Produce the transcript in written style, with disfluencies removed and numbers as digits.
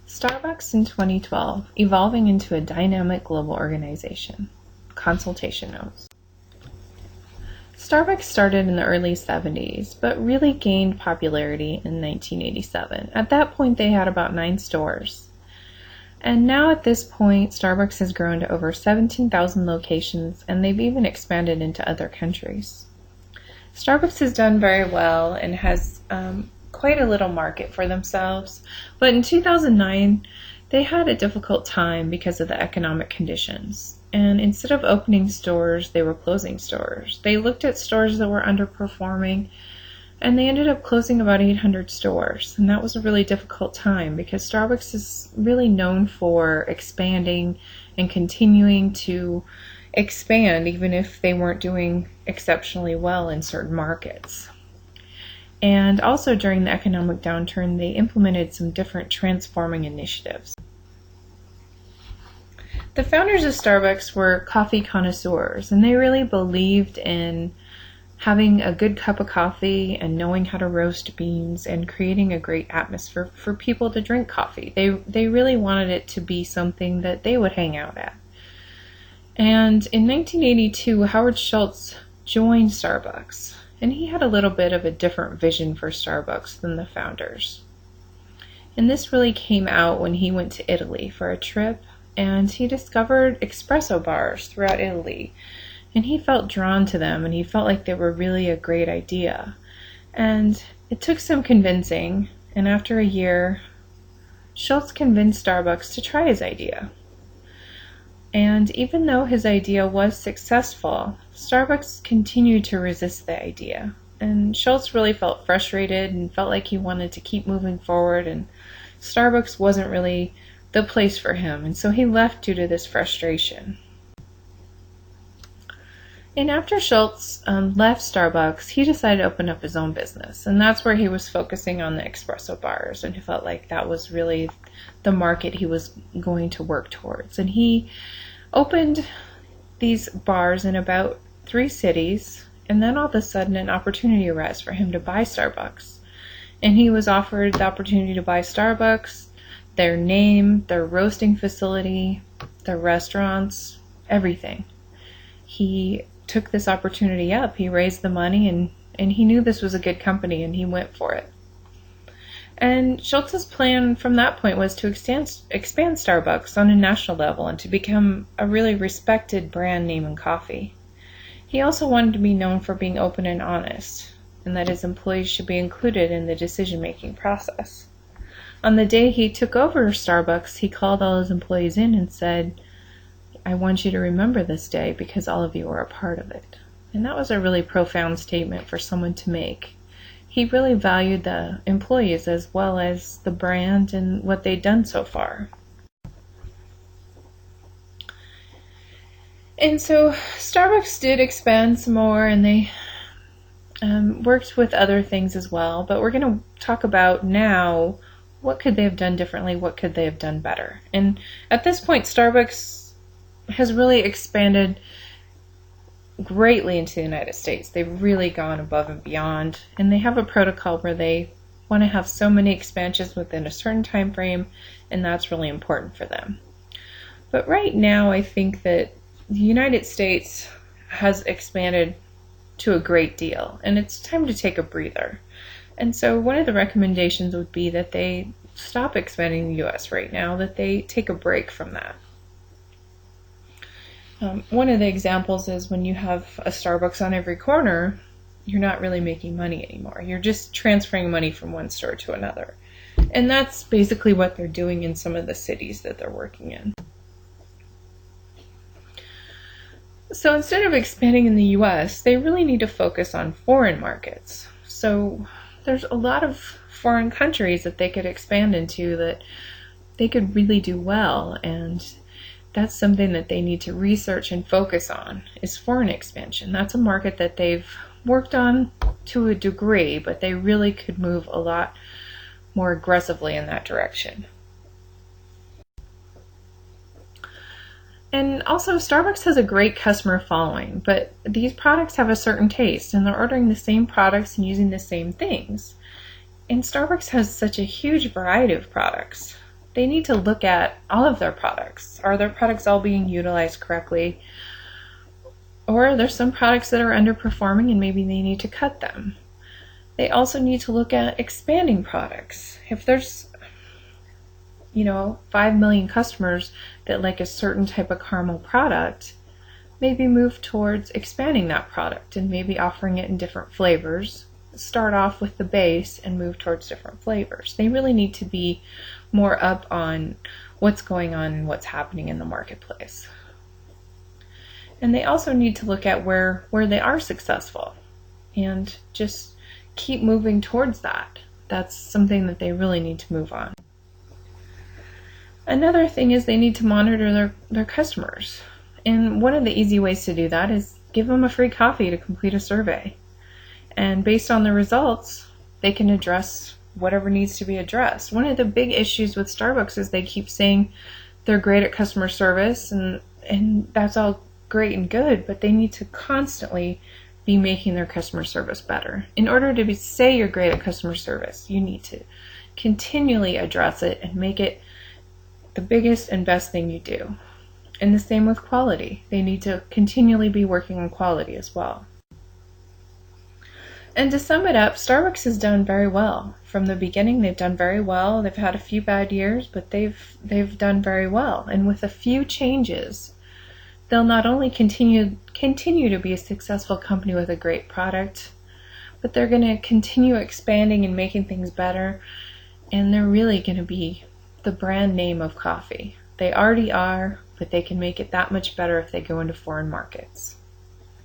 Starbucks in 2012, evolving into a dynamic global organization. Consultation notes. Starbucks started in the early 70s, but really gained popularity in 1987. At that point, they had about 9 stores. And now at this point, Starbucks has grown to over 17,000 locations, and they've even expanded into other countries. Starbucks has done very well and has quite a little market for themselves, but in 2009, they had a difficult time because of the economic conditions. And instead of opening stores, they were closing stores. They looked at stores that were underperforming, and they ended up closing about 800 stores. And that was a really difficult time because Starbucks is really known for expanding and continuing to expand even if they weren't doing exceptionally well in certain markets. And also during the economic downturn, they implemented some different transforming initiatives. The founders of Starbucks were coffee connoisseurs, and they really believed in having a good cup of coffee and knowing how to roast beans and creating a great atmosphere for people to drink coffee. They really wanted it to be something that they would hang out at. And in 1982, Howard Schultz joined Starbucks, and he had a little bit of a different vision for Starbucks than the founders. And this really came out when he went to Italy for a trip, and he discovered espresso bars throughout Italy. And he felt drawn to them, and he felt like they were really a great idea. And it took some convincing, and after a year, Schultz convinced Starbucks to try his idea. And even though his idea was successful, Starbucks continued to resist the idea. And Schultz really felt frustrated and felt like he wanted to keep moving forward, and Starbucks wasn't really the place for him, and so he left due to this frustration. And after Schultz left Starbucks, he decided to open up his own business, and that's where he was focusing on the espresso bars, and he felt like that was really the market he was going to work towards. And he opened these bars in about 3 cities, and then all of a sudden an opportunity arose for him to buy Starbucks. And he was offered the opportunity to buy Starbucks, their name, their roasting facility, their restaurants, everything. He took this opportunity up. He raised the money, and he knew this was a good company, and he went for it. And Schultz's plan from that point was to expand Starbucks on a national level and to become a really respected brand name in coffee. He also wanted to be known for being open and honest, and that his employees should be included in the decision-making process. On the day he took over Starbucks, he called all his employees in and said, "I want you to remember this day because all of you are a part of it." And that was a really profound statement for someone to make. He really valued the employees as well as the brand and what they'd done so far. And so Starbucks did expand some more, and they worked with other things as well. But we're going to talk about now, what could they have done differently? What could they have done better? And at this point, Starbucks has really expanded greatly into the United States. They've really gone above and beyond, and they have a protocol where they want to have so many expansions within a certain time frame, and that's really important for them. But right now, I think that the United States has expanded to a great deal, and it's time to take a breather. And so one of the recommendations would be that they stop expanding the U.S. right now, that they take a break from that. One of the examples is when you have a Starbucks on every corner, you're not really making money anymore. You're just transferring money from one store to another. And that's basically what they're doing in some of the cities that they're working in. So instead of expanding in the U.S., they really need to focus on foreign markets. So there's a lot of foreign countries that they could expand into that they could really do well, and that's something that they need to research and focus on, is foreign expansion. That's a market that they've worked on to a degree, but they really could move a lot more aggressively in that direction. And also, Starbucks has a great customer following, but these products have a certain taste, and they're ordering the same products and using the same things. And Starbucks has such a huge variety of products. they need to look at all of their products. Are their products all being utilized correctly? Or are there some products that are underperforming and maybe they need to cut them? They also need to look at expanding products. If there's 5 million customers that like a certain type of caramel product, maybe move towards expanding that product and maybe offering it in different flavors. Start off with the base and move towards different flavors. They really need to be more up on what's going on and what's happening in the marketplace. And they also need to look at where they are successful and just keep moving towards that. That's something that they really need to move on. Another thing is they need to monitor their customers. And one of the easy ways to do that is give them a free coffee to complete a survey. And based on the results, they can address whatever needs to be addressed. One of the big issues with Starbucks is they keep saying they're great at customer service, and that's all great and good, but they need to constantly be making their customer service better. In order to say you're great at customer service, you need to continually address it and make it the biggest and best thing you do. And the same with quality. They need to continually be working on quality as well. And to sum it up, Starbucks has done very well. From the beginning, they've done very well. They've had a few bad years, but they've done very well. And with a few changes, they'll not only continue to be a successful company with a great product, but they're going to continue expanding and making things better. And they're really going to be the brand name of coffee. They already are, but they can make it that much better if they go into foreign markets.